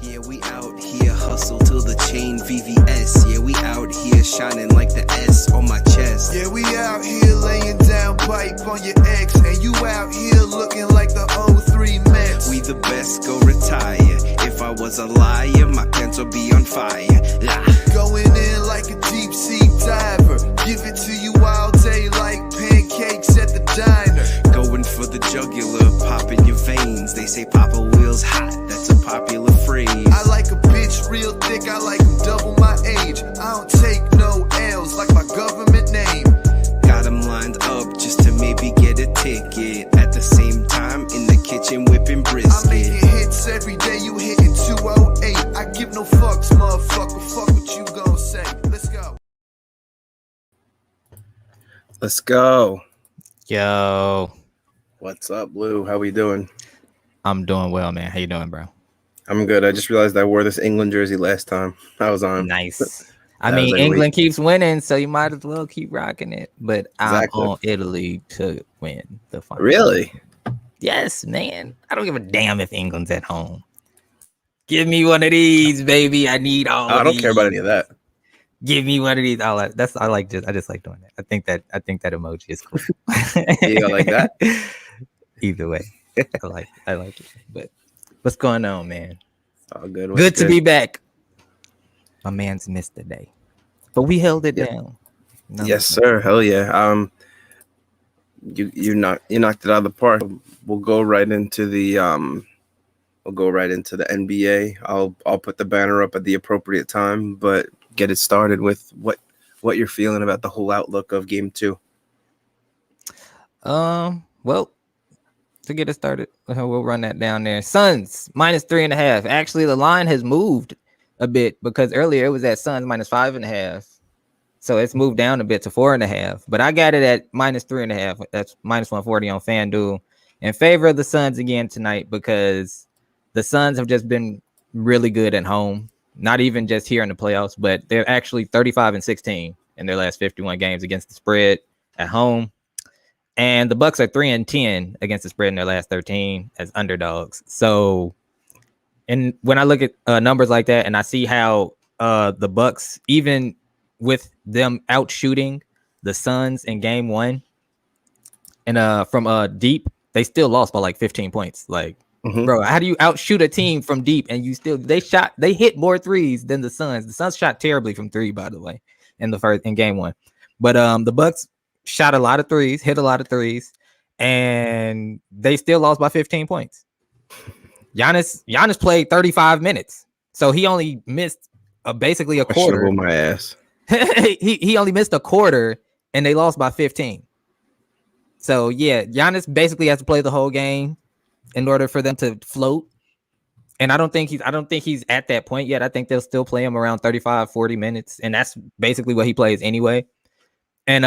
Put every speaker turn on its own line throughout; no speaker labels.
Yeah, we out here hustle till the chain VVS. Yeah, we out here shining like the S on my chest.
Yeah, we out here laying down pipe on your ex, and you out here looking like the 03 Mets.
We the best, go retire. If I was a liar, my pants would be on fire. Lah.
Going in like a deep sea diver, give it to you all day like pancakes at the diner.
Going for the jugular, popping your veins. They say Papa Will's hot, that's a popular phrase.
I like a bitch real thick, I like them double my age. I don't take no L's like my government name.
Got them lined up just to maybe get a ticket. At the same time, in the kitchen whipping
I'm
brisket.
making hits every day, you hitting 208. I give no fucks, motherfucker, fuck what you gon' say. Let's go.
Let's go.
Yo,
What's up, Lou? How we doing?
I'm doing well, man. How you doing, bro?
I'm good. I just realized I wore this England jersey last time I was on.
Nice. I
That was
mean,
like
England keeps winning, so you might as well keep rocking it. But
Exactly.
I'm on Italy to win the final.
Really?
Yes, man. I don't give a damn if England's at home. Give me one of these, baby. I need all.
I
of
don't care about
these.
any of that.
Give me one of these. I just like doing that. I think that emoji is cool.
You like that?
Either way, I like it. But what's going on, man?
All good.
Good to be back. My man's missed the day, but we held it down. No,
Yes, sir. Hell yeah. You knocked it out of the park. We'll go right into the NBA. I'll put the banner up at the appropriate time, but get it started with what you're feeling about the whole outlook of Game 2.
Well, to get it started, we'll run that down there. Suns -3.5. Actually, the line has moved a bit because earlier it was at Suns -5.5. So it's moved down a bit to 4.5. But I got it at -3.5. That's -140 on FanDuel in favor of the Suns again tonight because the Suns have just been really good at home. Not even just here in the playoffs, but they're actually 35-16 in their last 51 games against the spread at home. And the Bucks are 3-10 against the spread in their last 13 as underdogs. So, and when I look at numbers like that, and I see how the Bucks, even with them out shooting the Suns in Game 1, and from deep, they still lost by like 15 points. Like, bro, how do you outshoot a team from deep and you still they hit more threes than the Suns? The Suns shot terribly from three, by the way, in Game 1. But the Bucks shot a lot of threes, hit a lot of threes, and they still lost by 15 points. Giannis played 35 minutes, so he only missed basically a quarter.
My ass.
he only missed a quarter, and they lost by 15. So yeah, Giannis basically has to play the whole game in order for them to float. And I don't think he's at that point yet. I think they'll still play him around 35-40 minutes, and that's basically what he plays anyway. And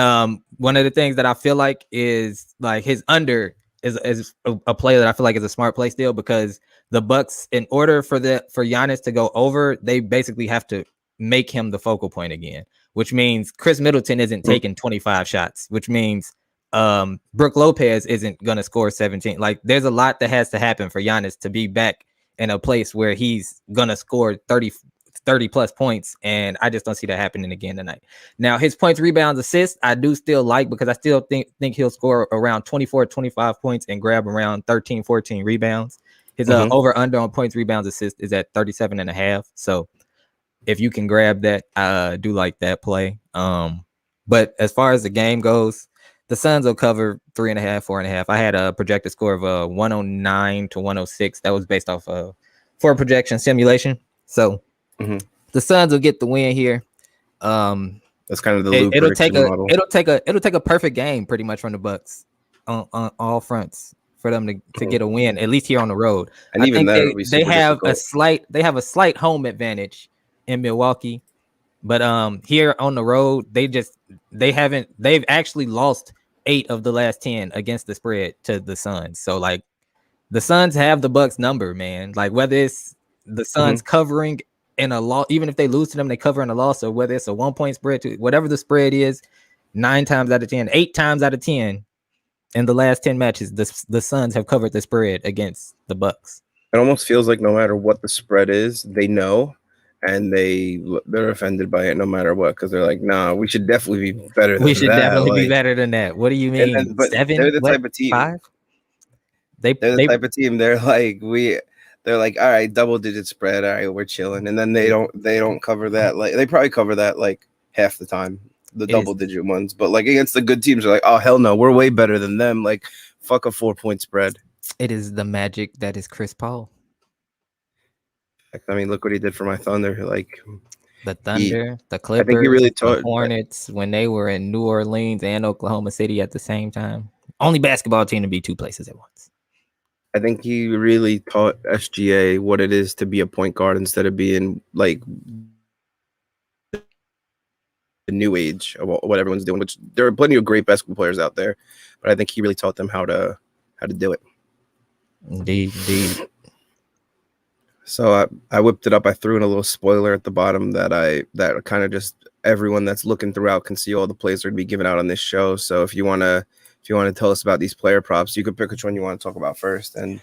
one of the things that I feel like is like his under is a play that I feel like is a smart play still, because the Bucks, in order for Giannis to go over, they basically have to make him the focal point again, which means Chris Middleton isn't taking 25 shots, which means Brook Lopez isn't going to score 17. Like, there's a lot that has to happen for Giannis to be back in a place where he's going to score 30 plus points, and I just don't see that happening again tonight. Now, his points, rebounds, assists, I do still like, because I still think he'll score around 24-25 points and grab around 13-14 rebounds. His over-under on points, rebounds, assists is at 37.5. So if you can grab that, I do like that play. But as far as the game goes, the Suns will cover 3.5, 4.5. I had a projected score of 109-106. That was based off for a projection simulation. So the Suns will get the win here.
That's kind of the
it'll take a perfect game pretty much from the Bucks on all fronts for them to get a win, at least here on the road.
And
I
even
think
that
they have a slight home advantage in Milwaukee, but here on the road they've actually lost 8 of the last 10 against the spread to the Suns. So like the Suns have the Bucks number, man. Like whether it's the Suns covering in a loss, even if they lose to them, they cover in a loss, or whether it's a 1-point spread to whatever the spread is, 9 times out of 10, 8 times out of 10 in the last 10 matches, the Suns have covered the spread against the Bucks.
It almost feels like no matter what the spread is, they know, and they're offended by it no matter what, because they're like, nah, we should definitely be better
We
than
should
that.
definitely be
Like,
better than that. What do you
and
mean?
then, but
7?
they're the
What?
type of team.
5? They
They're the
they
type of team. They're like, all right, double digit spread. All right, we're chilling, and then they don't cover that. Like, they probably cover that like half the time, the
It
double
is.
digit ones. But like against the good teams, they're like, oh hell no, we're way better than them. Like, fuck a 4-point spread.
It is the magic that is Chris Paul.
I mean, look what he did for my Thunder. Like,
The
he,
Thunder, the
I think he
Clippers,
really
the
taught.
Hornets when they were in New Orleans and Oklahoma City at the same time. Only basketball team to be 2 places at once.
I think he really taught SGA what it is to be a point guard instead of being like the new age of what everyone's doing. Which there are plenty of great basketball players out there, but I think he really taught them how to do it.
Indeed.
So I whipped it up. I threw in a little spoiler at the bottom that kind of just everyone that's looking throughout can see all the plays that are to be given out on this show. So if you want to tell us about these player props, you can pick which one you want to talk about first. And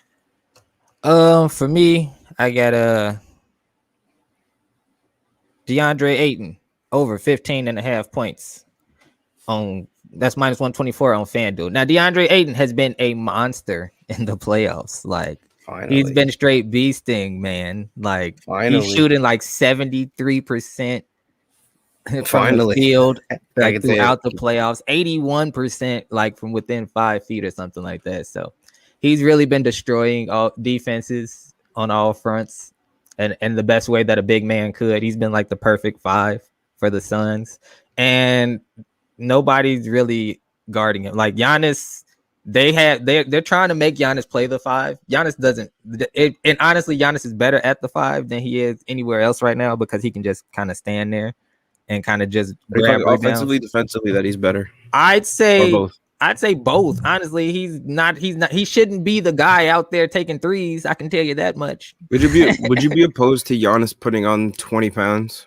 for me, I got DeAndre Ayton over 15.5 points on that's minus 124 on FanDuel. Now DeAndre Ayton has been a monster in the playoffs. Like,
finally,
he's been straight beasting, man. Like, he's shooting like 73% from the field, like throughout the playoffs, 81% like from within 5 feet or something like that. So he's really been destroying all defenses on all fronts, and the best way that a big man could. He's been like the perfect 5 for the Suns, and nobody's really guarding him. Like Giannis, they're trying to make Giannis play the 5. Giannis doesn't, and honestly, Giannis is better at the 5 than he is anywhere else right now because he can just kind of stand there and kind of just grab
offensively, defensively, that he's better.
I'd say
both.
Honestly, he shouldn't be the guy out there taking threes. I can tell you that much.
Would you be opposed to Giannis putting on 20 pounds?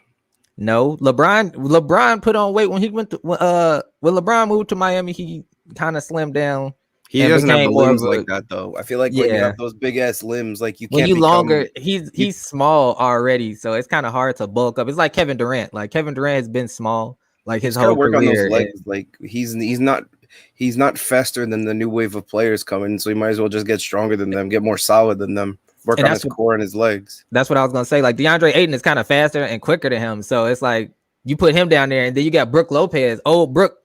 No, LeBron put on weight when he went to when LeBron moved to Miami. He kind of slimmed down.
He doesn't have the limbs like that though. I feel like when you have those big ass limbs, like you can't.
He's small already, so it's kind of hard to bulk up. It's like Kevin Durant. Like Kevin Durant has been small, like his whole
work
career.
On those legs. Like he's not faster than the new wave of players coming, so he might as well just get stronger than them, get more solid than them, work on his core and his legs.
That's what I was gonna say. Like DeAndre Ayton is kind of faster and quicker than him, so it's like you put him down there, and then you got Brook Lopez. Oh, Brook.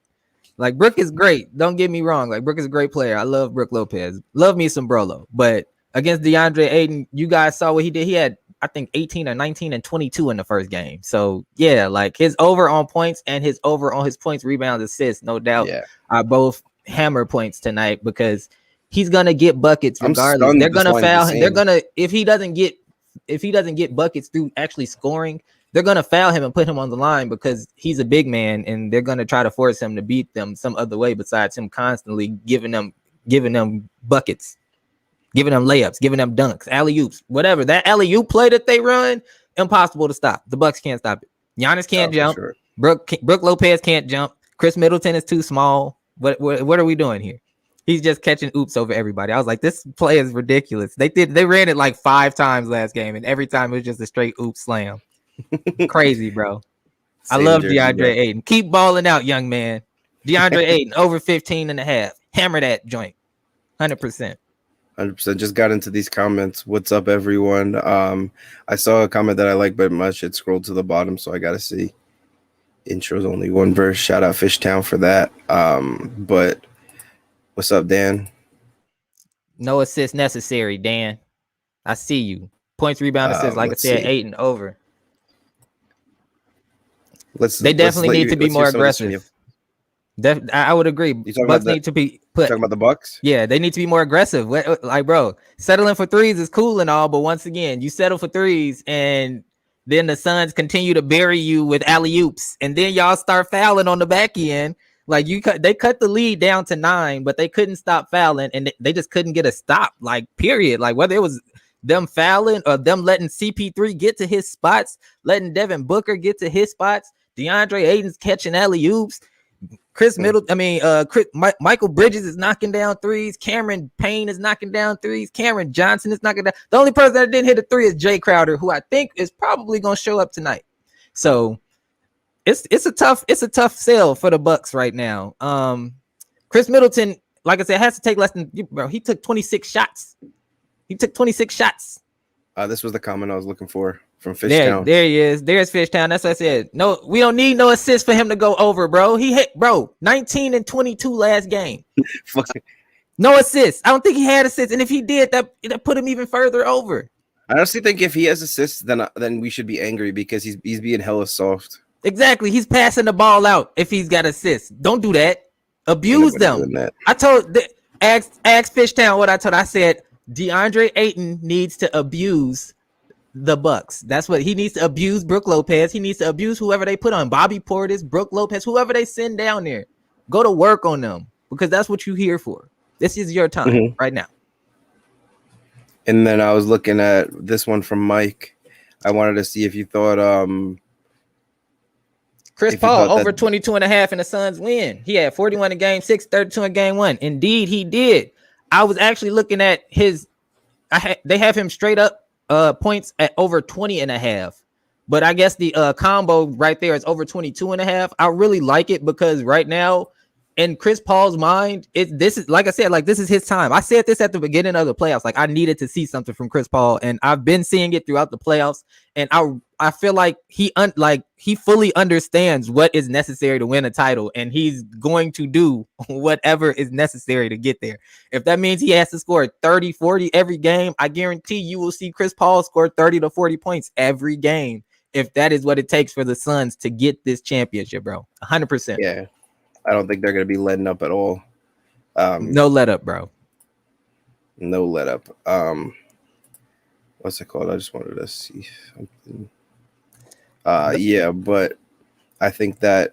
Like, Brook is great. Don't get me wrong. Like, Brook is a great player. I love Brook Lopez. Love me some Brolo. But against DeAndre Ayton, you guys saw what he did. He had, I think, 18 or 19 and 22 in the first game. So, yeah, like his over on points and his over on his points, rebounds, assists, no doubt, are both hammer points tonight because he's going to get buckets regardless. They're going to foul him. They're going to, if he doesn't get buckets through actually scoring, they're going to foul him and put him on the line because he's a big man, and they're going to try to force him to beat them some other way besides him constantly giving them buckets, giving them layups, giving them dunks, alley-oops, whatever. That alley-oop play that they run, impossible to stop. The Bucks can't stop it. Giannis can't jump. Sure. Brook Lopez can't jump. Chris Middleton is too small. What are we doing here? He's just catching oops over everybody. I was like, this play is ridiculous. They ran it like 5 times last game, and every time it was just a straight oop slam. Crazy, bro. I love DeAndre Ayton. Keep balling out, young man. DeAndre Ayton over 15.5. Hammer that joint. 100%.
100%. Just got into these comments. What's up, everyone? I saw a comment that I like very much. It scrolled to the bottom, so I got to see. Intro's only one verse. Shout out Fishtown for that. But what's up, Dan?
No assist necessary, Dan. I see you. Points, rebound, assists. Like I said, Ayton over. They definitely need to be more aggressive. I would agree. Bucks need to be put.
Talking about the Bucks?
Yeah, they need to be more aggressive. Like, bro, settling for threes is cool and all, but once again, you settle for threes, and then the Suns continue to bury you with alley-oops, and then y'all start fouling on the back end. Like they cut the lead down to 9, but they couldn't stop fouling, and they just couldn't get a stop. Like, period. Like, whether it was them fouling or them letting CP3 get to his spots, letting Devin Booker get to his spots, DeAndre Ayton's catching alley-oops, Chris Middleton. I mean, Michael Bridges is knocking down threes. Cameron Payne is knocking down threes. Cameron Johnson is knocking down. The only person that didn't hit a three is Jay Crowder, who I think is probably going to show up tonight. So it's a tough sell for the Bucks right now. Chris Middleton, like I said, has to take less than, bro. He took 26 shots.
This was the comment I was looking for from Fishtown.
There he is. There's Fishtown. That's what I said. No, we don't need no assist for him to go over, bro. He hit, 19 and 22 last game. No assists. I don't think he had assists, and if he did, that put him even further over.
I honestly think if he has assists, then we should be angry because he's being hella soft.
Exactly. He's passing the ball out if he's got assists. Don't do that. Abuse them. I told ask Fishtown what I told. I said DeAndre Ayton needs to abuse the Bucks. That's what he needs to abuse. Brook Lopez. He needs to abuse whoever they put on. Bobby Portis, Brook Lopez, whoever they send down there. Go to work on them because that's what you're here for. This is your time right now.
And then I was looking at this one from Mike. I wanted to see if you thought
Chris Paul over 22 and a half and the Suns win. He had 41 in game 6, 32 in game 1. Indeed, he did. I was actually looking at his they have him straight up points at over 20 and a half. But I guess the combo right there is over 22 and a half. I really like it because right now in Chris Paul's mind, this is like I said, like this is his time. I said this at the beginning of the playoffs. Like I needed to see something from Chris Paul, and I've been seeing it throughout the playoffs. And I feel like he fully understands what is necessary to win a title, and he's going to do whatever is necessary to get there. If that means he has to score 30, 40 every game, I guarantee you will see Chris Paul score 30 to 40 points every game. If that is what it takes for the Suns to get this championship, bro, 100%.
Yeah. I don't think they're going to be letting up at all.
No let up, bro.
No let up. What's it called? I just wanted to see something. Yeah, but I think that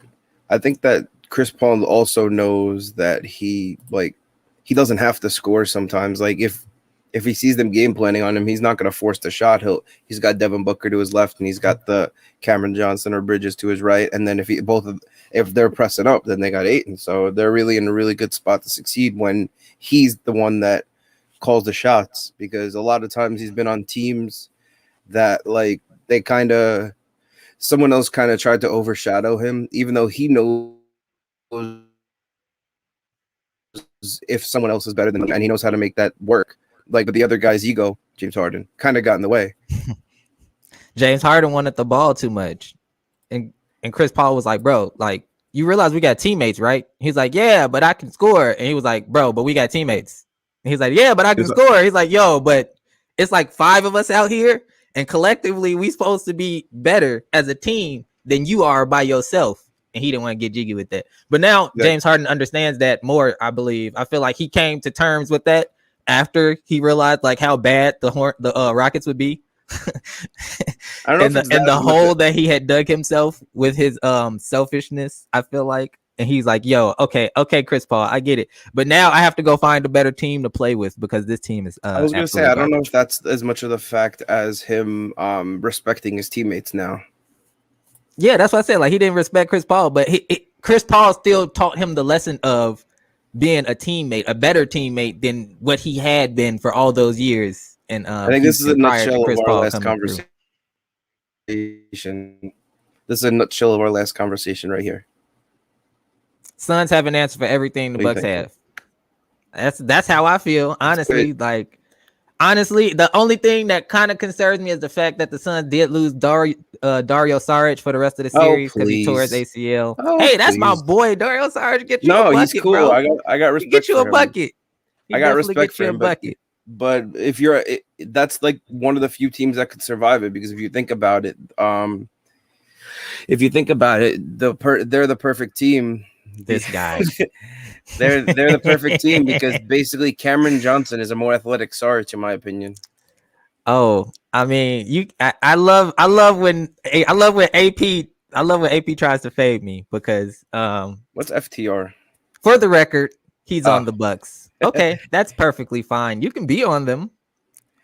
Chris Paul also knows that he doesn't have to score sometimes. Like if he sees them game planning on him, he's not going to force the shot. He's got Devin Booker to his left, and he's got the Cameron Johnson or Bridges to his right. And then if they're pressing up, then they got Ayton. So they're really in a really good spot to succeed when he's the one that calls the shots. Because a lot of times he's been on teams that someone else kind of tried to overshadow him, even though he knows if someone else is better than him, and he knows how to make that work. But the other guy's ego, James Harden, kind of got in the way.
James Harden wanted the ball too much. And Chris Paul was like, bro, like, you realize we got teammates, right? He's like, yeah, but I can score. And he was like, bro, but we got teammates. And he's like, yeah, but I can score. He's like, yo, but it's like 5 of us out here. And collectively, we supposed to be better as a team than you are by yourself. And he didn't want to get jiggy with that. But now James Harden understands that more, I believe. I feel like he came to terms with that after he realized like how bad the Rockets would be. I don't know and the hole that he had dug himself with his selfishness, I feel like. And he's like, yo, okay, Chris Paul, I get it. But now I have to go find a better team to play with because this team is
I was going to say, I don't know if that's as much of the fact as him respecting his teammates now.
Yeah, that's what I said. Like, he didn't respect Chris Paul, but Chris Paul still taught him the lesson of being a teammate, a better teammate than what he had been for all those years. And
I think this is a nutshell of our last conversation. This is a nutshell of our last conversation right here.
Suns have an answer for everything the Bucks have. That's how I feel, honestly. Honestly, the only thing that kind of concerns me is the fact that the Suns did lose Dario Saric for the rest of the series because he tore his ACL. That's my boy, Dario Saric. Get you a bucket,
he's cool.
Bro.
I got respect.
Get you a bucket.
I got respect for him. But if that's like one of the few teams that could survive it, because if you think about it, they're the perfect team.
This guy.
They're the perfect team because basically Cameron Johnson is a more athletic Saric, in my opinion.
Oh, I mean, I love when AP tries to fade me because
what's FTR?
For the record, he's on the Bucks. Okay, that's perfectly fine. You can be on them,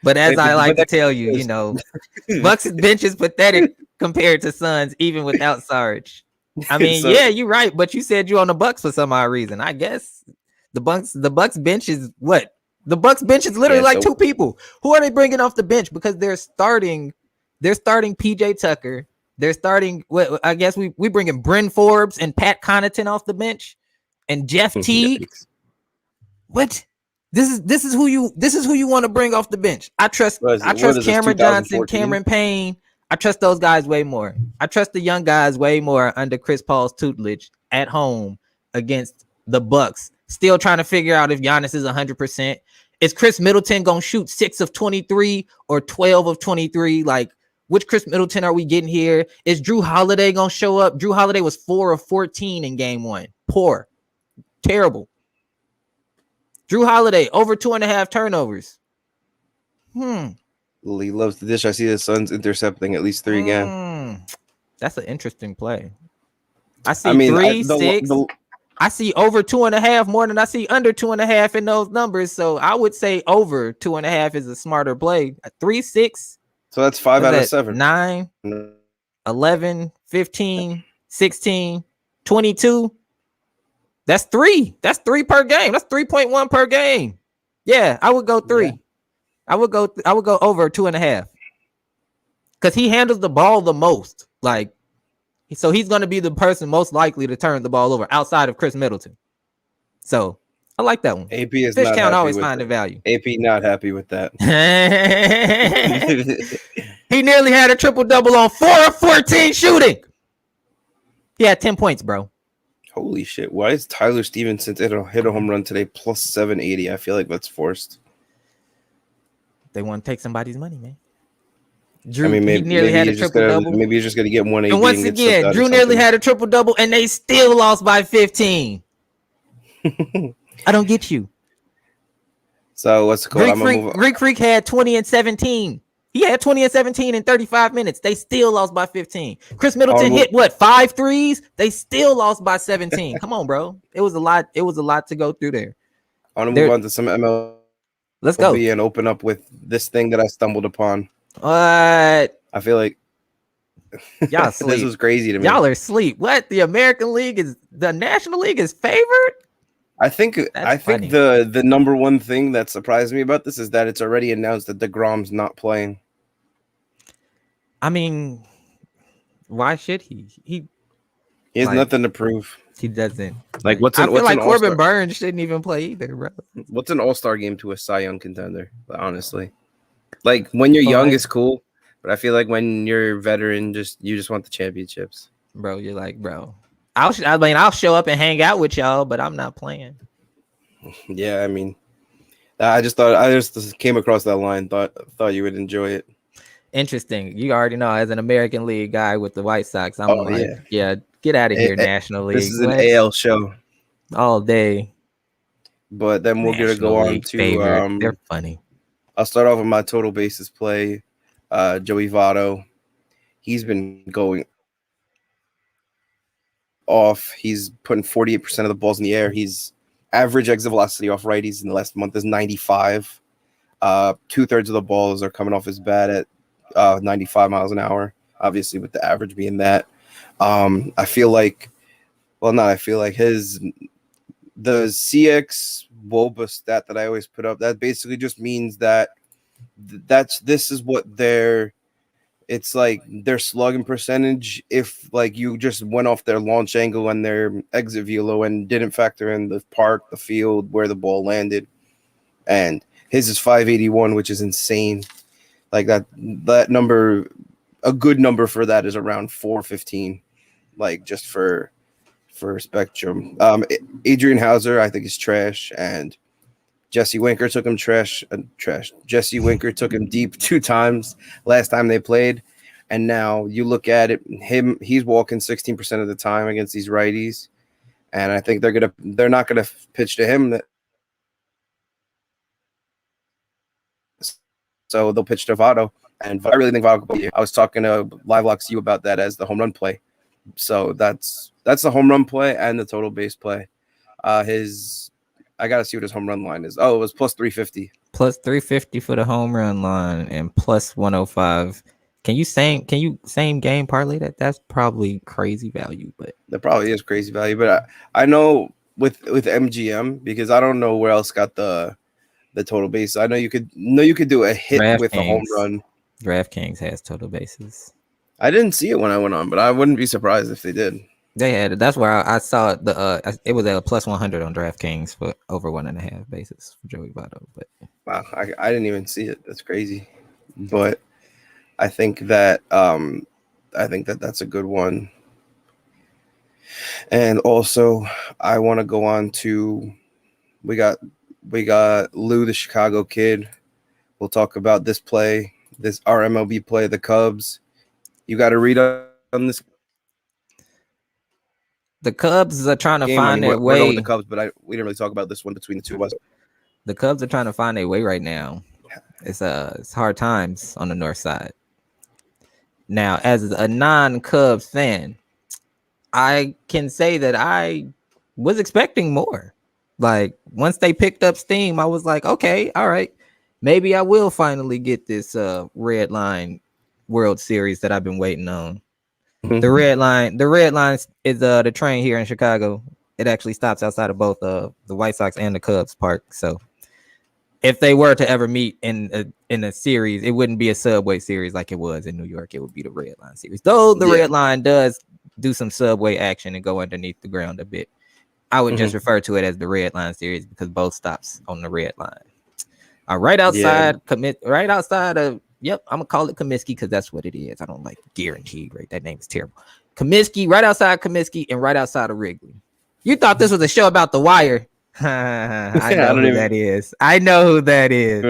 but as I like to tell you, Bucks bench is pathetic compared to Suns, even without Saric. I mean,
So-
yeah, you're right, but you said you on the Bucks for some odd reason. I guess the Bucks bench is what? The Bucks bench is literally
Yeah,
like
so-
two people. Who are they bringing off the bench? Because they're starting PJ Tucker. They're starting. What I guess we bringing Bryn Forbes and Pat Connaughton off the bench, and Jeff Teague.
Yikes.
What? This is who you want to bring off the bench. I trust
What is this,
Cameron Johnson,
2014?
Cameron Payne. I trust those guys way more. I trust the young guys way more under Chris Paul's tutelage at home against the Bucks. Still trying to figure out if Giannis is 100%. Is Chris Middleton gonna shoot 6 of 23 or 12 of 23? Like, which Chris Middleton are we getting here? Is Drew Holiday gonna show up? Drew Holiday was 4 of 14 in game 1. Poor, terrible. Drew Holiday over 2.5 turnovers.
He loves the dish. I see the Suns intercepting at least 3 again.
That's an interesting play. I see
I mean,
3, 6. I see over 2.5 more than I see under 2.5 in those numbers. So I would say over 2.5 is a smarter play. 3, 6.
So that's 5 out of 7.
9, 11, 15, 16, 22. That's 3. That's 3 per game. That's 3.1 per game. Yeah, I would go 3. Yeah. I would go over 2.5. Because he handles the ball the most. Like, so he's going to be the person most likely to turn the ball over outside of Chris Middleton. So I like that one.
AP is
Fish
not
count
happy
always
with
finding value.
AP not happy with that.
He nearly had a triple-double on 4 of 14 shooting. He had 10 points, bro.
Holy shit. Why is Tyler Stevenson hit a home run today plus 780? I feel like that's forced.
They want to take somebody's money, man. Drew,
I mean, maybe,
he nearly had a triple-double.
Maybe he's just going to get 180.
And once again, Drew nearly had a triple-double, and they still lost by 15. I don't get you.
So what's cool?
Greek Freak had 20 and 17. He had 20 and 17 in 35 minutes. They still lost by 15. Chris Middleton hit 5 threes. They still lost by 17. Come on, bro. It was a lot. It was a lot to go through there.
I want to move on to some MLB.
Let's go
and open up with this thing that I stumbled upon.
What?
I feel like
y'all sleep.
This was crazy to me.
Y'all are asleep. What? The National League is favored?
I think the number one thing that surprised me about this is that it's already announced that DeGrom's not playing.
I mean, why should he? He
has nothing to prove.
He doesn't.
Like
I feel like Corbin Burns shouldn't even play either, bro.
What's an all-star game to a Cy Young contender? Honestly, like when you're young is cool, but I feel like when you're veteran, you just want the championships,
bro. You're like, bro. I'll show up and hang out with y'all, but I'm not playing.
Yeah, I mean, I just came across that line. Thought you would enjoy it.
Interesting. You already know, as an American League guy with the White Sox, I'm get out of here, National League.
This is an AL show
all day.
But then we're gonna go on to
they're funny.
I'll start off with my total bases play. Joey Votto, he's been going off. He's putting 48% of the balls in the air. He's average exit velocity off righties in the last month is 95. 2/3 of the balls are coming off his bat at 95 miles an hour. Obviously, with the average being that. I feel like the CX WOBA stat that I always put up, that basically just means that this is what it's like their slugging percentage if like you just went off their launch angle and their exit velo and didn't factor in the park, the field, where the ball landed. And his is 581, which is insane. Like that number, a good number for that is around 415, like just for spectrum. Adrian Hauser, I think, is trash, and Jesse Winker took him trash. Jesse Winker took him deep 2 times last time they played, and now you look at it, he's walking 16% of the time against these righties, and I think they're not gonna pitch to him. So they'll pitch to Votto, and I really think Votto. I was talking to Livelock's you about that as the home run play. So that's the home run play and the total base play. I gotta see what his home run line is. Oh, it was plus 350.
Plus 350 for the home run line and plus 105 Can you same game parlay that? That's probably crazy value, but
That probably is crazy value, but I know with MGM, because I don't know where else got the total base. I know you could do a hit with a home run.
DraftKings has total bases.
I didn't see it when I went on, but I wouldn't be surprised if they did.
They had it. That's where I saw it. It was at a plus 100 on DraftKings for over 1.5 bases for Joey Votto. But
Wow, I didn't even see it. That's crazy. But I think that that's a good one. And also, I want to go on to we got Lou, the Chicago kid. We'll talk about this our MLB play, the Cubs. You got to read on this.
The Cubs are trying to
game.
find their
we're going
way.
with the Cubs, but we didn't really talk about this one between the two of us.
The Cubs are trying to find their way right now. It's hard times on the north side. Now, as a non-Cubs fan, I can say that I was expecting more. Like once they picked up steam, I was like, okay, all right, maybe I will finally get this red line World Series that I've been waiting on.
Mm-hmm.
The red line is the train here in Chicago. It actually stops outside of both the White Sox and the Cubs park. So if they were to ever meet in a series, it wouldn't be a subway series like it was in New York. It would be the red line series. Though the red line does do some subway action and go underneath the ground a bit. I would just refer to it as the red line series because both stops on the red line. Right outside, right outside of, I'm gonna call it Comiskey because that's what it is. I don't like guaranteed, right? That name is terrible. Comiskey, right outside Comiskey and right outside of Wrigley. You thought this was a show about The Wire? I know who that is. I know who that is.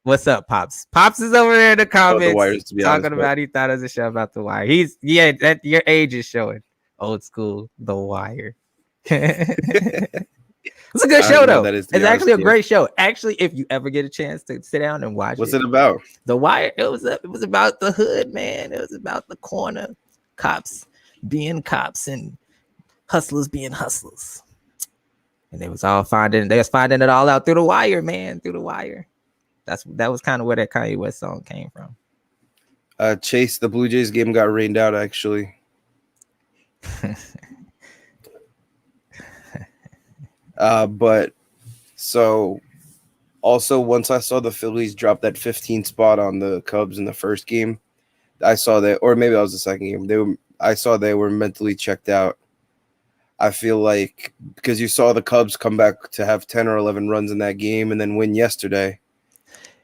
What's up, Pops? Pops is over there in the comments talking about he thought it was a show about The Wire. That your age is showing. Old school, The Wire. It's a good show though. It's actually a great show. Actually, if you ever get a chance to sit down and watch
what's it about?
The Wire. It was about the hood, man. It was about the corner cops being cops and hustlers being hustlers. And they was finding it all out through The Wire, man. Through The Wire. That was kind of where that Kanye West song came from.
Chase, the Blue Jays game got rained out actually. But so also once I saw the Phillies drop that 15 spot on the Cubs in the first game, I saw that, or maybe that was the second game. I saw they were mentally checked out. I feel like because you saw the Cubs come back to have 10 or 11 runs in that game and then win yesterday.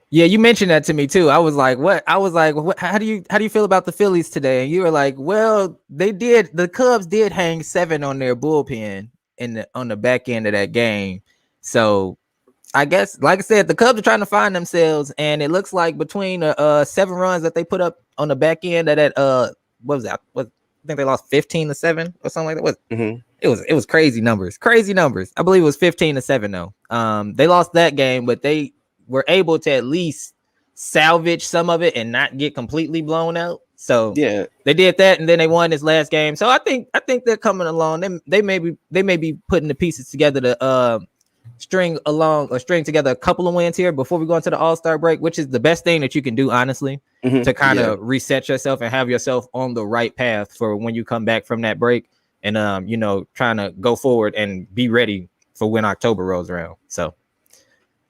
Yeah, you mentioned that to me too. I was like, "What?" I was like, "What? How do you feel about the Phillies today?" And you were like, "Well, the Cubs did hang 7 on their bullpen on the back end of that game." So I guess, like I said, the Cubs are trying to find themselves, and it looks like between 7 runs that they put up on the back end of that what was that? I think they lost 15-7 or something like that. It was crazy numbers. I believe it was 15-7 though. They lost that game, but they were able to at least salvage some of it and not get completely blown out. So
yeah,
they did that, and then they won this last game. So I think they're coming along. They may be putting the pieces together to string together a couple of wins here before we go into the All-Star break, which is the best thing that you can do, honestly, to kind of reset yourself and have yourself on the right path for when you come back from that break and trying to go forward and be ready for when October rolls around. So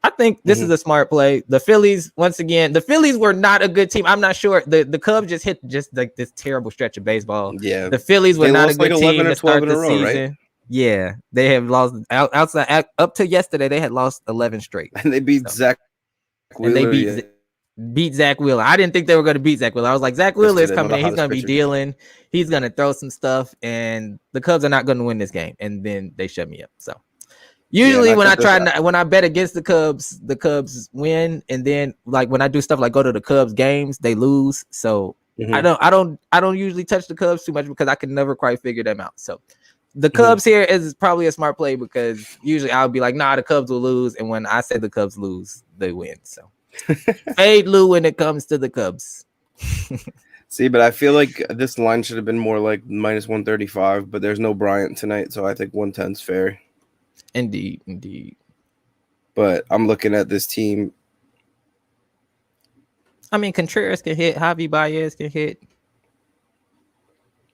I think this is a smart play. The Phillies, once again, were not a good team. I'm not sure. The Cubs just hit like this terrible stretch of baseball.
Yeah,
the Phillies were not a good team to start the season.
Right?
Yeah, they have lost outside up to yesterday. They had lost 11 straight,
and they beat Zach Wheeler.
And they beat Zach Wheeler. I didn't think they were going to beat Zach Wheeler. I was like, Zach Wheeler is coming in. He's going to be dealing. He's going to throw some stuff, and the Cubs are not going to win this game. And then they shut me up. So usually when I bet against the Cubs win, and then like when I do stuff like go to the Cubs games, they lose. So I don't usually touch the Cubs too much because I can never quite figure them out. So the Cubs here is probably a smart play because usually I'll be like, nah, the Cubs will lose. And when I say the Cubs lose, they win. So fade Lou when it comes to the Cubs.
See, but I feel like this line should have been more like minus 135, but there's no Bryant tonight. So I think 110 is fair.
Indeed.
But I'm looking at this team.
I mean, Contreras can hit. Javi Baez can hit.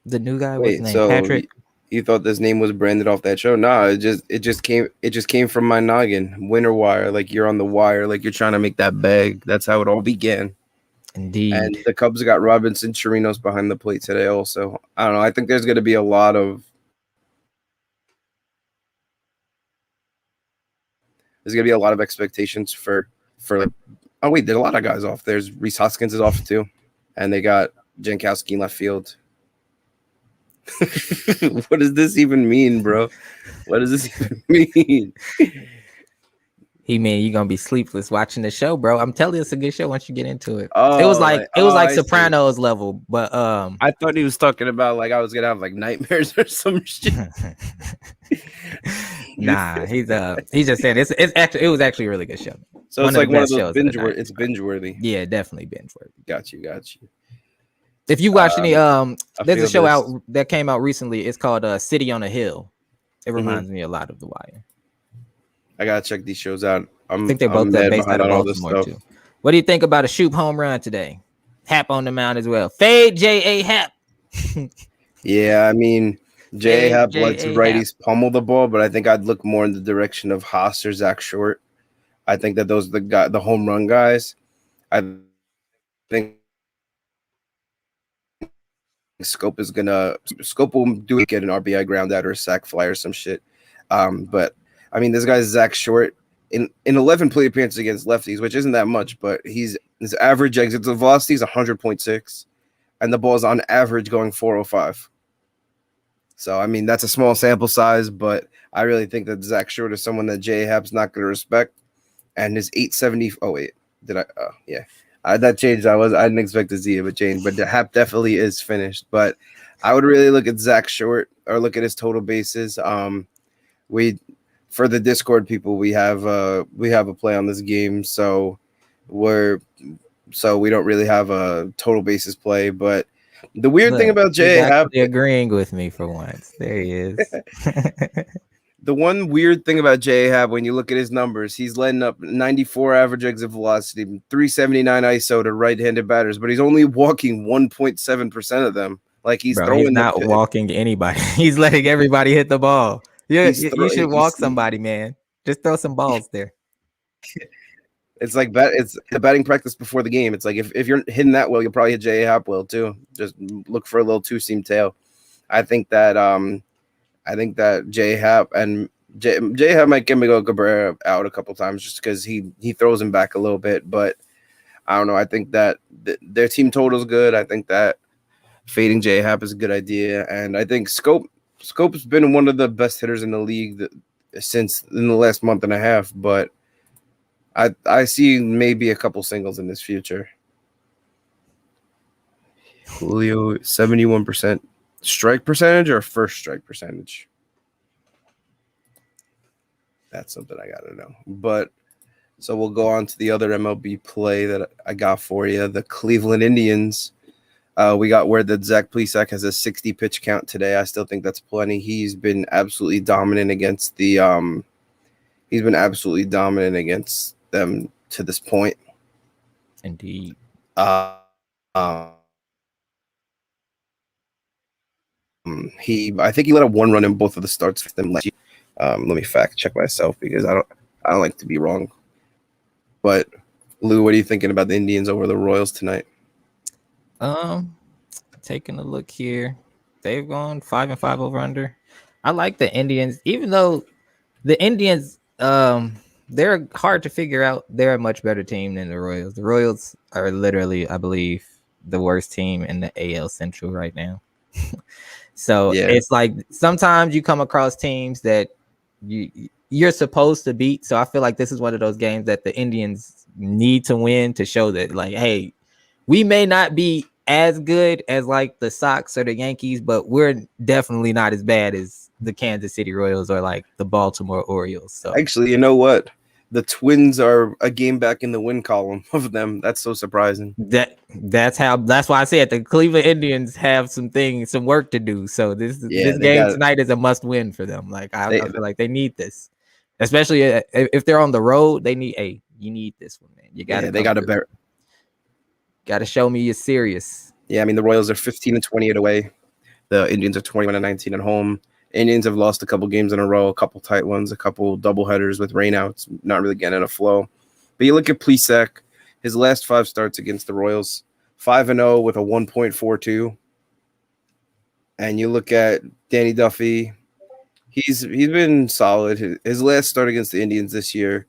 The new guy, what's his
Wait,
name?
so
Patrick.
you thought this name was branded off that show? Nah, it just came from my noggin. Winter wire, like you're on the wire, like you're trying to make that bag. That's how it all began. And
Indeed.
the Cubs got Robinson Chirinos behind the plate today. Also, I don't know. I think there's going to be a lot of expectations for like. Oh wait, there's a lot of guys off. There's Reese Hoskins is off too, and they got Jankowski in left field. What does this even mean, bro? What does this even mean?
He mean you gonna be sleepless watching the show, bro. I'm telling you, it's a good show once you get into it.
Oh,
It was like
I see.
Sopranos level, but
I thought he was talking about like I was gonna have like nightmares or some shit.
nah, he's just saying it was actually a really good show.
So it's like one of those
shows of the
binge
night.
it's binge worthy.
Yeah, definitely binge worthy.
Got you.
If you watch any there's a
feel
show
this.
out that came out recently. It's called City on a Hill. It
Mhm.
reminds me a lot of The Wire.
I gotta check these shows out.
I think they're both
mad
based out
behind
of
on all this
Baltimore
stuff.
too. What do you think about a Shoop home run today? Hap on the mound as well. Fade J.A. Hap.
Yeah, I mean, J. Happ lets
J.A.
righties pummel the ball, but I think I'd look more in the direction of Haas or Zach Short. I think that those are the home run guys. I think Scope will do it, get an RBI ground out or a sac fly or some shit. But I mean, this guy's Zach Short in 11 plate appearances against lefties, which isn't that much, but his average exit velocity is 100.6, and the ball's on average going 405. So I mean, that's a small sample size, but I really think that Zach Short is someone that J. Happ's not going to respect. And his 870. Oh wait, did I? Oh yeah. That changed. I didn't expect to see it, but changed. But the Hap definitely is finished. But I would really look at Zach Short or look at his total bases. We for the Discord people, we have a play on this game, so we don't really have a total bases play. But the weird thing about Jay Happ,
agreeing with me for once. There he is.
the one weird thing about J. Happ, when you look at his numbers, he's letting up 94 average exit velocity, 379 ISO to right-handed batters, but he's only walking 1.7% of them. Like he's throwing.
He's not walking anybody. He's letting everybody hit the ball. Yeah, you should walk somebody, man. Just throw some balls there.
It's like it's the batting practice before the game. It's like if you're hitting that well, you'll probably hit J. Happ well too. Just look for a little two-seam tail. I think that J. Happ and J. Happ might get Miguel Cabrera out a couple times just because he throws him back a little bit. But I don't know. I think that their team total is good. I think that fading J. Happ is a good idea, and I think Scope's been one of the best hitters in the league since in the last month and a half. But I see maybe a couple singles in his future. Julio 71%. Strike percentage or first strike percentage? That's something I gotta know. But so we'll go on to the other MLB play that I got for you. The Cleveland Indians. We got word that Zach Plesac has a 60 pitch count today. I still think that's plenty. He's been absolutely dominant against them to this point.
Indeed.
I think he let up one run in both of the starts for them last year. Let me fact check myself because I don't like to be wrong. But Lou, what are you thinking about the Indians over the Royals tonight?
Taking a look here, they've gone 5-5 over under. I like the Indians, even though the Indians, they're hard to figure out. They're a much better team than the Royals. The Royals are literally, I believe, the worst team in the AL Central right now. So yeah. It's like sometimes you come across teams that you're supposed to beat. So I feel like this is one of those games that the Indians need to win to show that, like, hey, we may not be as good as like the Sox or the Yankees, but we're definitely not as bad as the Kansas City Royals or like the Baltimore Orioles. So
actually, you know what? The Twins are a game back in the win column of them. That's so surprising.
That's why I said the Cleveland Indians have some work to do. So this game tonight is a must win for them. Like I feel like they need this, especially if they're on the road. You need this one, man. You got
they got to bear.
Got to show me you're serious.
Yeah, I mean the Royals are 15-28 away. The Indians are 21-19 at home. Indians have lost a couple games in a row, a couple tight ones, a couple doubleheaders with rainouts, not really getting in a flow. But you look at Plesac, his last 5 starts against the Royals, 5-0 with a 1.42. And you look at Danny Duffy, he's been solid. His last start against the Indians this year,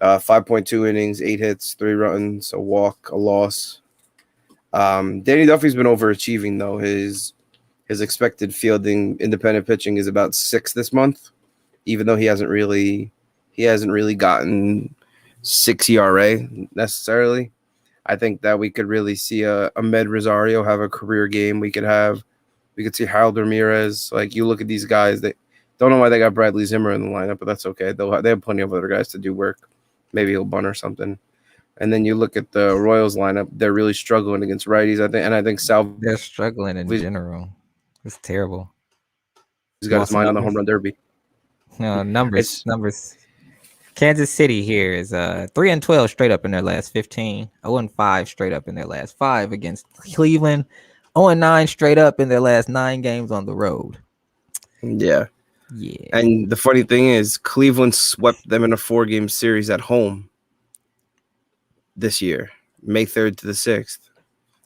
5.2 innings, 8 hits, 3 runs, a walk, a loss. Danny Duffy's been overachieving though. His expected fielding independent pitching is about 6 this month, even though he hasn't really gotten 6 ERA necessarily. I think that we could really see a Med Rosario have a career game. We could see Harold Ramirez. Like, you look at these guys, they don't know why they got Bradley Zimmer in the lineup, but that's okay. They have plenty of other guys to do work. Maybe he'll bunt or something. And then you look at the Royals lineup; they're really struggling against righties. I think Sal
They're struggling in general. It's terrible.
he's got his mind on the home run derby.
No, numbers. Kansas City here is 3-12 straight up in their last 15. 0-5 straight up in their last 5 against Cleveland. 0-9 straight up in their last 9 games on the road.
Yeah. And the funny thing is, Cleveland swept them in a 4-game series at home this year, May 3rd to the 6th.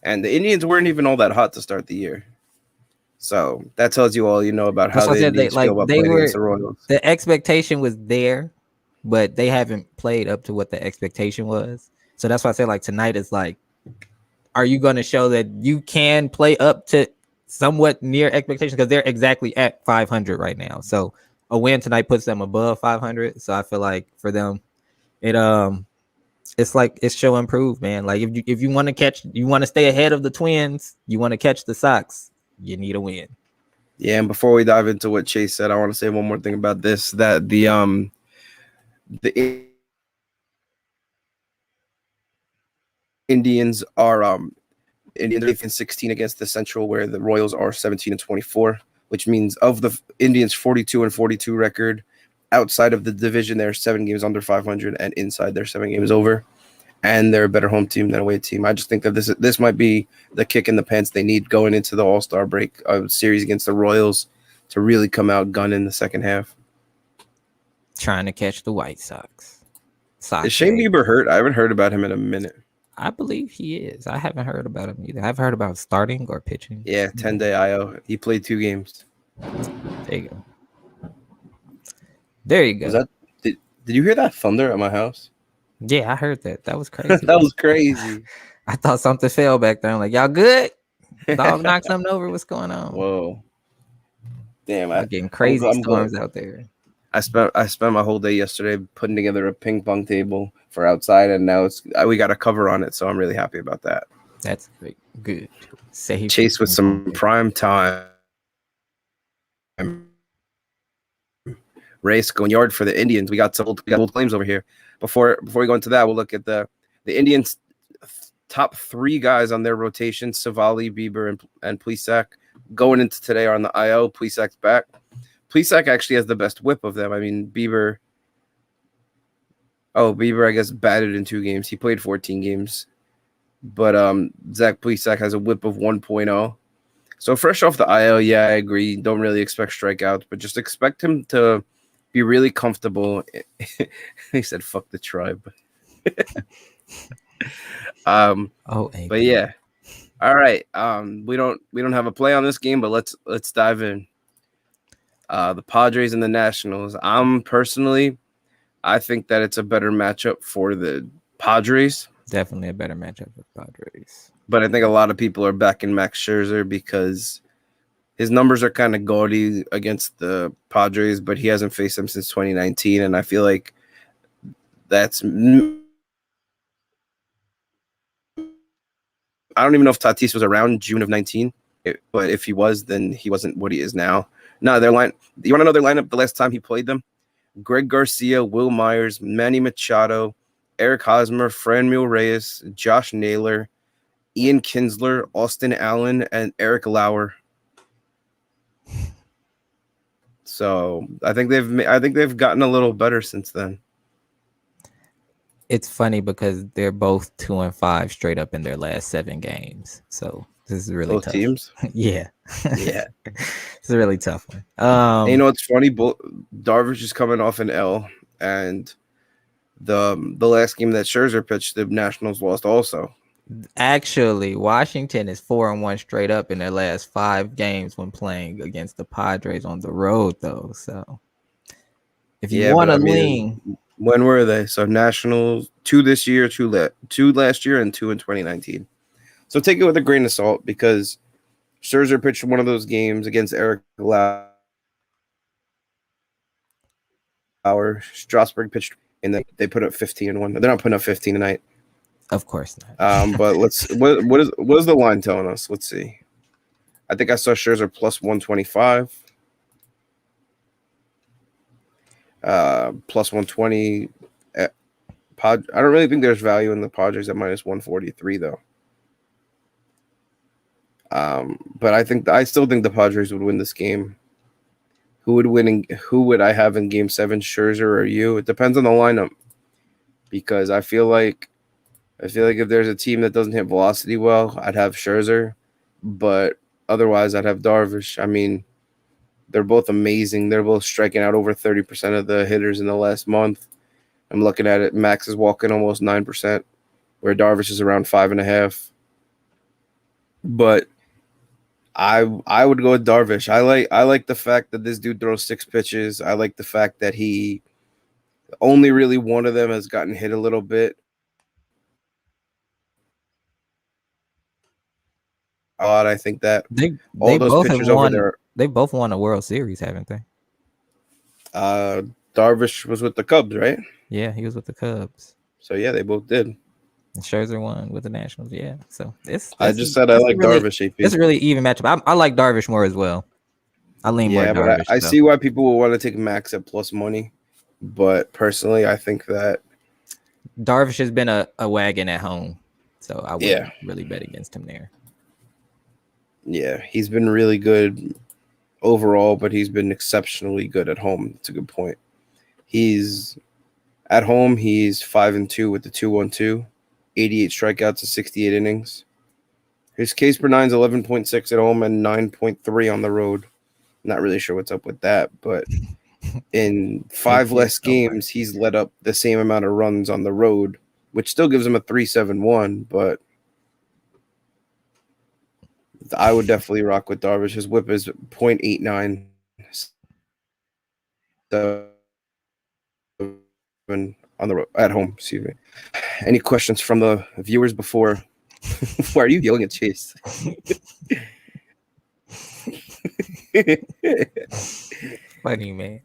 And the Indians weren't even all that hot to start the year. So that tells you all you know about how the Indians feel about playing against the Royals.
The expectation was there, but they haven't played up to what the expectation was. So that's why I say, like, tonight is like, are you going to show that you can play up to somewhat near expectations? Because they're exactly at 500 right now. So a win tonight puts them above 500. So I feel like for them, it's like it's show improve, man. Like if you want to stay ahead of the Twins, you want to catch the Sox, you need a win.
Yeah, and before we dive into what Chase said, I want to say one more thing about this: that the Indians are Indians are 8th and 16 against the Central, where the Royals are 17-24, which means of the Indians' 42-42 record, outside of the division, they're 7 games under 500, and inside they're 7 games over. And they're a better home team than away team. I just think that this might be the kick in the pants they need going into the All-Star break series against the Royals to really come out gunning the second half.
Trying to catch the White Sox.
Is Shane Bieber hurt? I haven't heard about him in a minute.
I believe he is. I haven't heard about him either. I've heard about starting or pitching.
Yeah, 10-day IO. He played 2 games.
There you go. There you go.
Did you hear that thunder at my house?
Yeah, I heard that. That was crazy.
That was crazy.
I thought something fell back there. I'm like, y'all good? Dog knocked something over. What's going on?
Whoa. Damn,
I'm getting crazy storms out there.
I spent my whole day yesterday putting together a ping pong table for outside, and now we got a cover on it, so I'm really happy about that.
That's great. Good. Safe.
Chase with some prime time race going yard for the Indians. We got old claims over here. Before we go into that, we'll look at the Indians' top 3 guys on their rotation: Savali, Bieber, and Plesac. Going into today are on the IL. Plesac's back. Plesac actually has the best whip of them. I mean, Bieber, I guess, batted in 2 games. He played 14 games. But Zach Plesac has a whip of 1.0. So fresh off the IL, yeah, I agree. Don't really expect strikeouts, but just expect him to be really comfortable. He said, "Fuck the tribe." But yeah. All right. We don't have a play on this game, but let's dive in. The Padres and the Nationals. I think that it's a better matchup for the Padres.
Definitely a better matchup for Padres.
But I think a lot of people are backing Max Scherzer because his numbers are kind of gaudy against the Padres, but he hasn't faced them since 2019, and I feel like that's. I don't even know if Tatis was around June of 19, but if he was, then he wasn't what he is now. No, their line. You want to know their lineup the last time he played them? Greg Garcia, Will Myers, Manny Machado, Eric Hosmer, Franmil Reyes, Josh Naylor, Ian Kinsler, Austin Allen, and Eric Lauer. So I think they've gotten a little better since then.
It's funny because they're both 2-5 straight up in their last 7 games. So this is really
Both
tough.
teams.
Yeah.
Yeah.
It's a really tough one.
And you know what's funny? Darvish is coming off an L, and the last game that Scherzer pitched, the Nationals lost also.
Actually, Washington is 4-1 straight up in their last 5 games when playing against the Padres on the road, though. So if you
Yeah,
want
but
to
I
lean,
mean, when were they? So Nationals 2 this year, 2 last year, and 2 in 2019. So take it with a grain of salt because Scherzer pitched one of those games against Eric Lauer. Strasburg pitched, and they put up 15 and 1. They're not putting up 15 tonight.
of course not.
But what is the line telling us? Let's see. I think I saw Scherzer plus 125. Plus 120. I don't really think there's value in the Padres at minus 143 though. But I still think the Padres would win this game. Who would I have in game 7, Scherzer or you? It depends on the lineup. Because I feel like if there's a team that doesn't hit velocity well, I'd have Scherzer. But otherwise I'd have Darvish. I mean, they're both amazing. They're both striking out over 30% of the hitters in the last month. I'm looking at it. Max is walking almost 9%, where Darvish is around 5.5%. But I would go with Darvish. I like the fact that this dude throws 6 pitches. I like the fact that he only really one of them has gotten hit a little bit. I think that
They
all those
both have
pitchers over
won.
there.
They both won a World Series, haven't they?
Darvish was with the Cubs, right?
Yeah, he was with the Cubs.
So yeah, they both did.
And Scherzer won with the Nationals. Yeah, so
I just said I like
really,
Darvish. AP.
It's a really even matchup. I like Darvish more as well. I lean more Darvish.
But I see why people will want to take Max at plus money. But personally, I think that
Darvish has been a wagon at home, so I wouldn't really bet against him there.
Yeah, he's been really good overall, but he's been exceptionally good at home. It's a good point. He's at home. He's 5-2 with the 2.12, 88 strikeouts to 68 innings. His Ks per 9 is 11.6 at home and 9.3 on the road. Not really sure what's up with that, but in 5 less games, he's let up the same amount of runs on the road, which still gives him a 3.71. But I would definitely rock with Darvish. His whip is 0.89. On the road at home. Excuse me. Any questions from the viewers before? Why are you yelling at Chase?
Funny, man.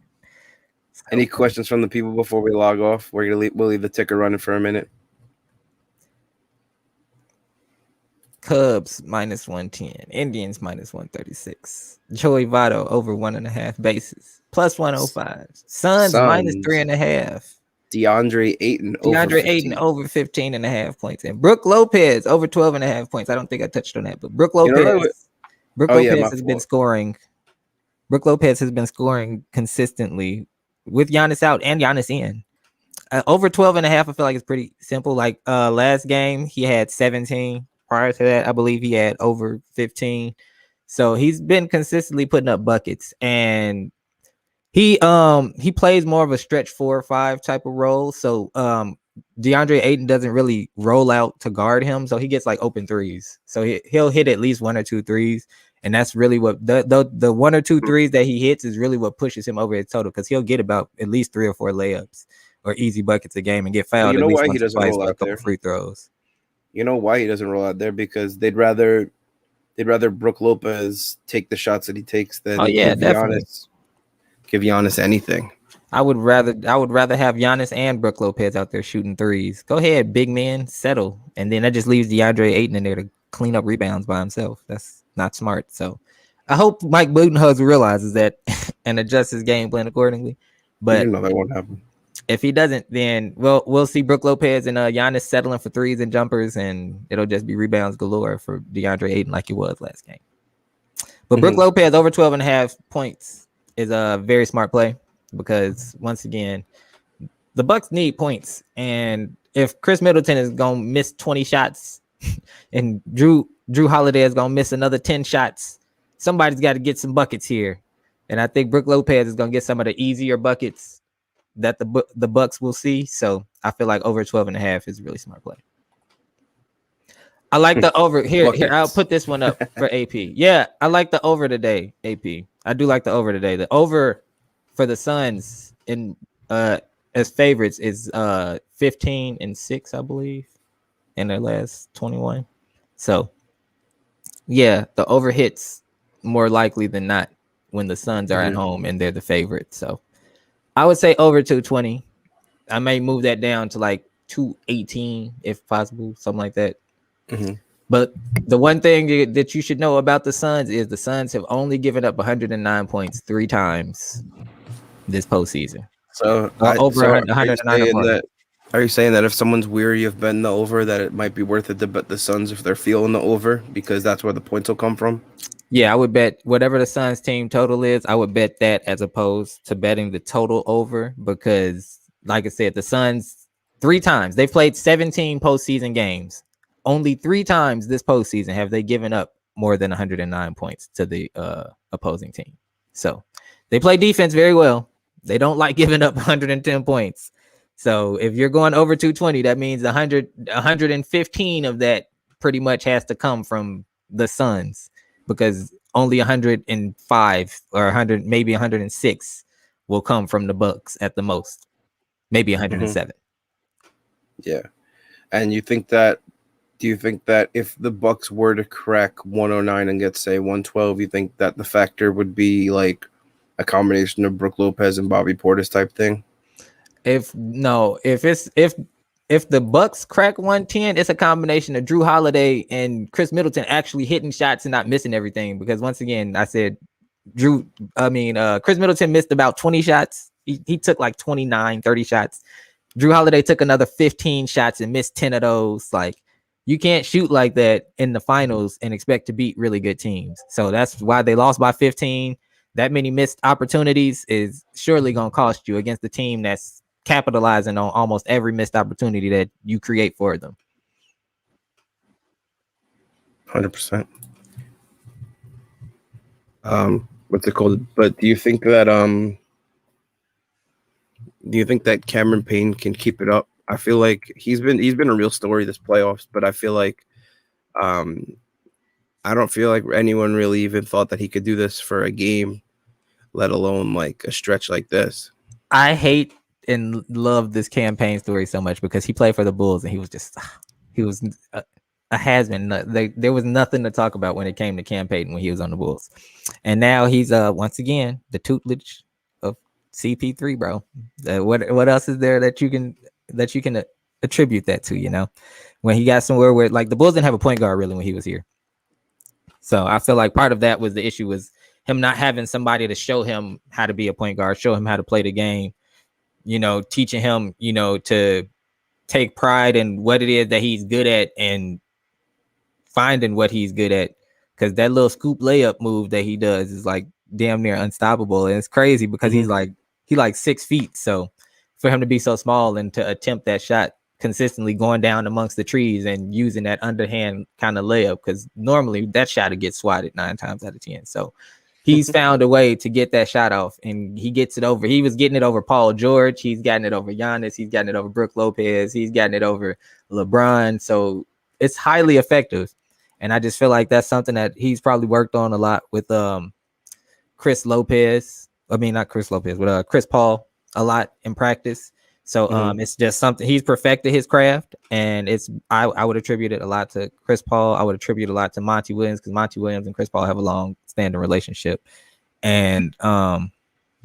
Any questions from the people before we log off? We'll leave the ticker running for a minute.
Cubs minus 110, Indians minus 136, Joey Votto over 1.5 bases, plus 105, Suns minus 3.5,
DeAndre Ayton
over 15.5 points, and Brooke Lopez over 12.5 points. I don't think I touched on that, but Brooke Lopez, has been scoring. Brooke Lopez has been scoring consistently with Giannis out and Giannis in. Over 12.5, I feel like it's pretty simple. Like last game, he had 17. Prior to that, I believe he had over 15. So he's been consistently putting up buckets, and he plays more of a stretch 4 or 5 type of role. So DeAndre Ayton doesn't really roll out to guard him, so he gets like open threes. So he'll hit at least 1 or 2 threes, and that's really what the 1 or 2 threes that he hits is really what pushes him over his total, because he'll get about at least 3 or 4 layups or easy buckets a game and get fouled.
You know
at least
why
once
he doesn't roll out there?
Free throws.
You know why he doesn't roll out there? Because they'd rather Brooke Lopez take the shots that he takes than give Giannis anything.
I would rather have Giannis and Brooke Lopez out there shooting threes. Go ahead, big man, settle. And then that just leaves DeAndre Ayton in there to clean up rebounds by himself. That's not smart. So I hope Mike Budenholzer realizes that and adjusts his game plan accordingly. But
you know that won't happen.
If he doesn't, then we'll see Brooke Lopez and Giannis settling for threes and jumpers, and it'll just be rebounds galore for DeAndre Ayton like it was last game. But Brooke Lopez over 12.5 points is a very smart play, because once again, the Bucks need points, and if Chris Middleton is gonna miss 20 shots, and Drew Holiday is gonna miss another 10 shots, somebody's got to get some buckets here, and I think Brook Lopez is gonna get some of the easier buckets that the Bucks will see. So I feel like over 12.5 is a really smart play. I like the over here. I'll put this one up for AP. Yeah, I like the over today, AP. I do like the over today. The over for the Suns in as favorites is 15-6, I believe, in their last 21. So yeah, the over hits more likely than not when the Suns are at home and they're the favorite. So I would say over 220. I may move that down to like 218 if possible, something like that. But the one thing that you should know about the Suns is the Suns have only given up 109 points 3 times this postseason.
So
over 109.
Are you saying that if someone's weary of betting the over, that it might be worth it to bet the Suns if they're feeling the over, because that's where the points will come from?
Yeah, I would bet whatever the Suns team total is, I would bet that as opposed to betting the total over, because like I said, the Suns 3 times, they've played 17 postseason games. Only 3 times this postseason have they given up more than 109 points to the opposing team. So they play defense very well. They don't like giving up 110 points. So if you're going over 220, that means 115 of that pretty much has to come from the Suns, because only 105 or 100, maybe 106 will come from the Bucks at the most, maybe 107.
Yeah. And do you think that if the Bucks were to crack 109 and get, say, 112, you think that the factor would be like a combination of Brook Lopez and Bobby Portis type thing?
If the Bucks crack 110, it's a combination of Drew Holiday and Chris Middleton actually hitting shots and not missing everything. Because once again, I said Chris Middleton missed about 20 shots. He took like 29, 30 shots. Drew Holiday took another 15 shots and missed 10 of those. Like, you can't shoot like that in the finals and expect to beat really good teams. So that's why they lost by 15. That many missed opportunities is surely going to cost you against the team that's capitalizing on almost every missed opportunity that you create for them.
100%. What's it called? But do you think that Cameron Payne can keep it up? I feel like he's been a real story this playoffs, but I feel like I don't feel like anyone really even thought that he could do this for a game, let alone like a stretch like this.
I hate and love this campaign story so much because he played for the Bulls and he was a has-been. There was nothing to talk about when it came to Cam Payton when he was on the Bulls, and now he's once again the tutelage of CP3, bro. What else is there that you can attribute that to? You know, when he got somewhere where like the Bulls didn't have a point guard really when he was here, so I feel like part of that was the issue was him not having somebody to show him how to be a point guard, show him how to play the game. You know, teaching him, you know, to take pride in what it is that he's good at and finding what he's good at. Because that little scoop layup move that he does is like damn near unstoppable. And it's crazy because he's like 6 feet. So for him to be so small and to attempt that shot consistently going down amongst the trees and using that underhand kind of layup, because normally that shot would get swatted 9 times out of 10. So he's found a way to get that shot off, and he gets it over. He was getting it over Paul George. He's gotten it over Giannis. He's gotten it over Brook Lopez. He's gotten it over LeBron. So it's highly effective. And I just feel like that's something that he's probably worked on a lot with Chris Paul a lot in practice. So it's just something he's perfected his craft, and I would attribute it a lot to Chris Paul. I would attribute a lot to Monty Williams, because Monty Williams and Chris Paul have a long-standing relationship, and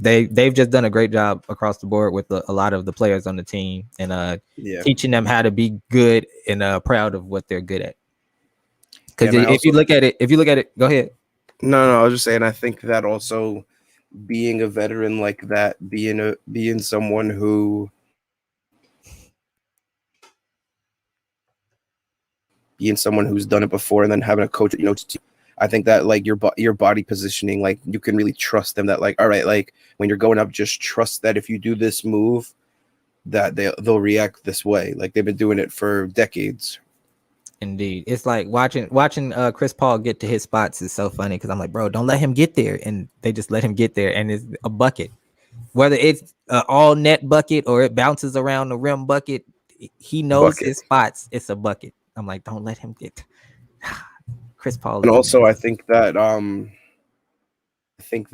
they've just done a great job across the board with a lot of the players on the team, and teaching them how to be good and proud of what they're good at. Because if you look at it, go ahead.
No, I was just saying, I think that also being a veteran like that, being someone who being someone who's done it before, and then having a coach, I think that like your body positioning, like you can really trust them that like, all right, like when you're going up, just trust that if you do this move, that they'll react this way. Like they've been doing it for decades.
Indeed, it's like watching Chris Paul get to his spots is so funny because I'm like, bro, don't let him get there, and they just let him get there, and it's a bucket, whether it's an all net bucket or it bounces around the rim bucket. He knows
Bucket.
his spots. It's a bucket. I'm like, don't let him get. Chris Paul.
And also,
amazing.
I think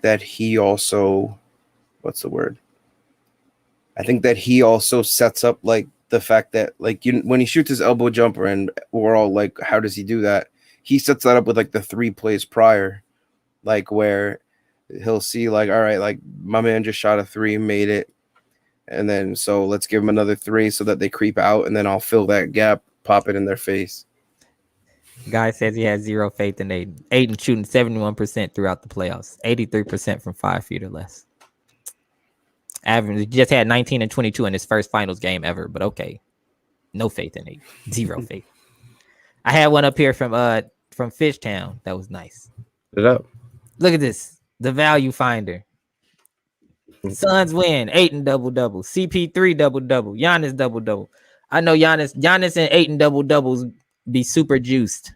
that he also, what's the word? I think that he also sets up like the fact that like when he shoots his elbow jumper and we're all like, how does he do that? He sets that up with like the 3 plays prior, like where he'll see like, all right, like my man just shot a 3, made it, and then so let's give him another 3 so that they creep out, and then I'll fill that gap, pop it in their face.
Guy says he has zero faith in Aiden. Aiden shooting 71% throughout the playoffs, 83% from 5 feet or less. Average, he just had 19 and 22 in his first finals game ever, but okay. No faith in Aiden. Zero faith. I had one up here from Fishtown. That was nice.
Put it up.
Look at this. The value finder. Suns win. Aiden double-double. CP3 double-double. Giannis double-double. I know Giannis and Aiden double-doubles be super juiced.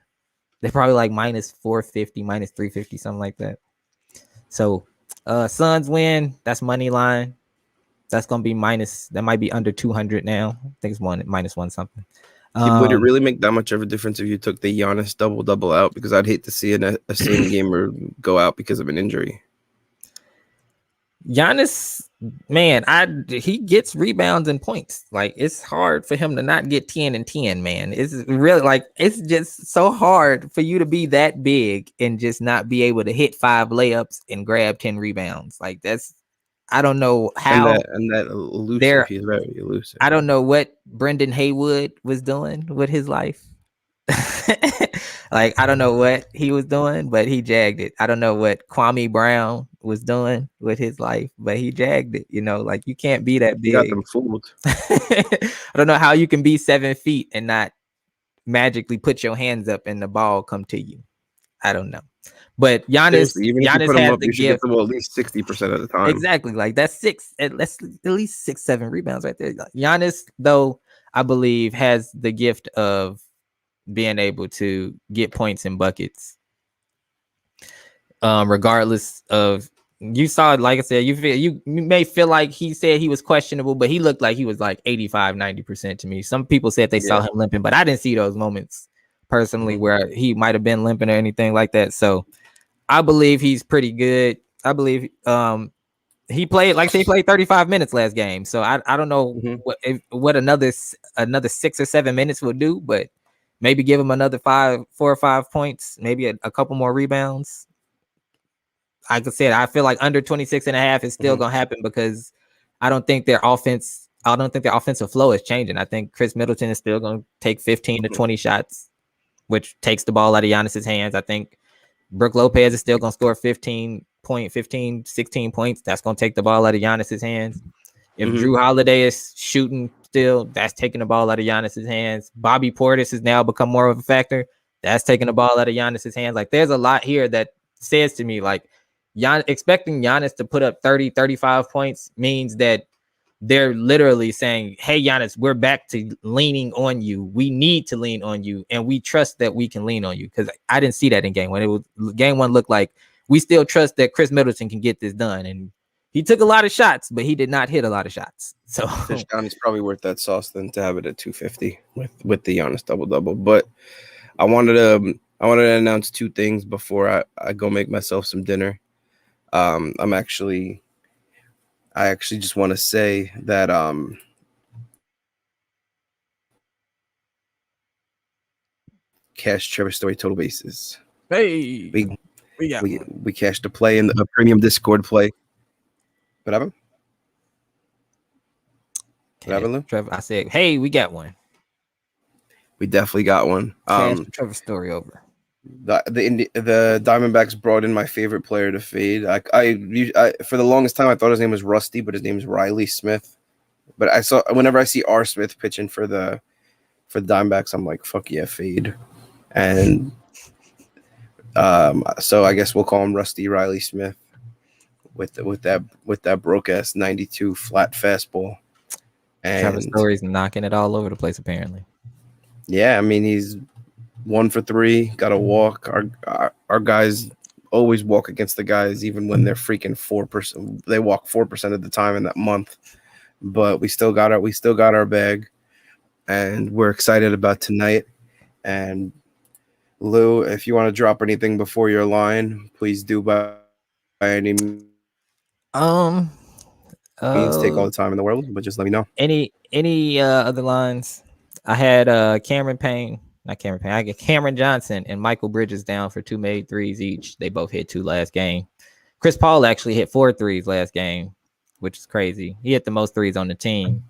They're probably like minus 450, minus 350, something like that. So Suns win. That's money line. That's gonna be minus. That might be under 200 now. I think it's minus one something.
Would it really make that much of a difference if you took the Giannis double out? Because I'd hate to see a same gamer go out because of an injury.
Giannis, man, he gets rebounds and points. Like it's hard for him to not get 10 and 10, man. It's really like it's just so hard for you to be that big and just not be able to hit 5 layups and grab 10 rebounds. Like that's, I don't know how.
And that elusive, he's very elusive.
I don't know what Brendan Haywood was doing with his life. Like I don't know what he was doing, but he jagged it. I don't know what Kwame Brown was doing with his life, but he jagged it. You know, like you can't be that big.
He got them fooled.
I don't know how you can be 7 feet and not magically put your hands up and the ball come to you. I don't know. But Giannis,
even
Giannis
if you put him
has
up,
the
you should
gift.
get the ball at least 60% of the time.
Exactly. Like that's at least 6-7 rebounds right there. Giannis, though, I believe has the gift of being able to get points and buckets. Regardless of, you saw, like I said, you may feel like he said he was questionable, but he looked like he was like 85-90% to me. Some people said they saw him limping, but I didn't see those moments personally where he might have been limping or anything like that. So I believe he's pretty good. I believe he played, like they played 35 minutes last game. So I don't know what another 6 or 7 minutes will do, but maybe give him another 4 or 5 points, maybe a couple more rebounds. Like I said, I feel like under 26 and a half is still going to happen because I don't think their offensive flow is changing. I think Chris Middleton is still going to take 15 to 20 shots, which takes the ball out of Giannis's hands. I think Brook Lopez is still going to score 16 points. That's going to take the ball out of Giannis's hands. If Drew Holiday is shooting still, that's taking the ball out of Giannis's hands. Bobby Portis has now become more of a factor. That's taking the ball out of Giannis's hands. Like there's a lot here that says to me, like, expecting Giannis to put up 30, 35 points means that they're literally saying, hey, Giannis, we're back to leaning on you. We need to lean on you, and we trust that we can lean on you. Because I didn't see that in game one. Game one looked like we still trust that Chris Middleton can get this done. And he took a lot of shots, but he did not hit a lot of shots. So
Giannis probably worth that sauce than to have it at 250 with the Giannis double-double. But I wanted to announce 2 things before I go make myself some dinner. I actually just want to say that cash Trevor Story total bases.
Hey,
we cashed a play in the premium Discord play. What happened? What happened, Lou?
Trevor, I said, hey, we got one.
We definitely got one.
Trevor Story over.
The Diamondbacks brought in my favorite player to fade. I for the longest time I thought his name was Rusty, but his name is Riley Smith. But whenever I see R. Smith pitching for the Diamondbacks, I'm like, fuck yeah, fade. And so I guess we'll call him Rusty Riley Smith. with that broke ass 92 flat fastball.
Trevor
And
Story's knocking it all over the place apparently.
yeah, I mean he's 1 for 3, got a walk. Our guys always walk against the guys, even when they're freaking 4%. They walk 4% of the time in that month. But we still got our bag, and we're excited about tonight. And Lou, if you want to drop anything before your line, please do by any means.
Um
Take all
uh
the time in the world, but just let me know.
any other lines? I had Cameron Payne, not Cameron Payne. I get Cameron Johnson and Michael Bridges down for 2 made threes each. They both hit 2 last game. Chris Paul actually hit 4 threes last game, which is crazy. He hit the most threes on the team.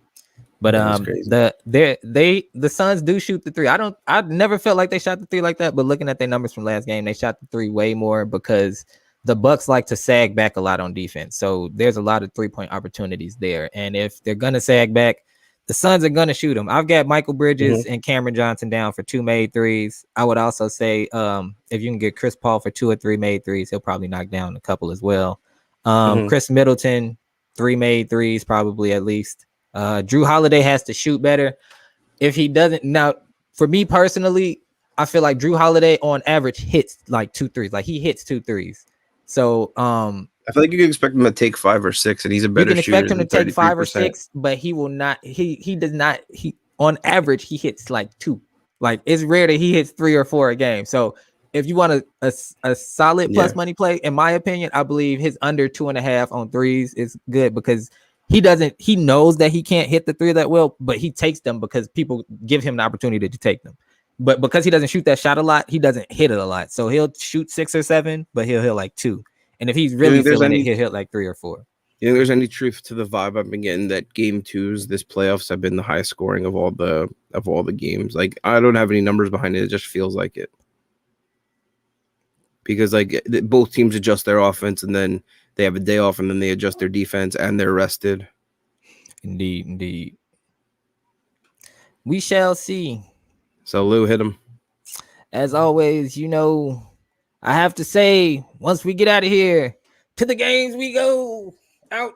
But
That is crazy.
the Suns do shoot the three. I never felt like they shot the three like that, but looking at their numbers from last game, they shot the three way more because the Bucks like to sag back a lot on defense. So there's a lot of 3-point opportunities there. And if they're gonna sag back, the Suns are gonna shoot them. I've got Michael Bridges and Cameron Johnson down for 2 made threes. I would also say if you can get Chris Paul for 2 or 3 made threes, he'll probably knock down a couple as well. Chris Middleton, 3 made threes, probably at least. Drew Holiday has to shoot better. If he doesn't, now for me personally, I feel like Drew Holiday on average hits like 2 threes. Like he hits 2 threes. So
I feel like you can expect him to take 5 or 6, and he's a
you
better
can expect
shooter
him to
than
take 5 or
33%.
6, but he will not. He does not. He on average he hits like 2. Like it's rare that he hits 3 or 4 a game. So if you want a solid plus money play, in my opinion, I believe his under 2.5 on threes is good because he knows that he can't hit the 3 that well, but he takes them because people give him the opportunity to take them. But because he doesn't shoot that shot a lot, he doesn't hit it a lot. So he'll shoot 6 or 7, but he'll hit like 2. And if he's really feeling it, he'll hit like 3 or 4.
You think there's any truth to the vibe I've been getting that game 2s this playoffs have been the highest scoring of all the games? Like I don't have any numbers behind it. It just feels like it. Because like both teams adjust their offense and then they have a day off and then they adjust their defense and they're rested.
Indeed. We shall see.
So Lou, hit him.
As always, I have to say, once we get out of here, to the games we go. Out.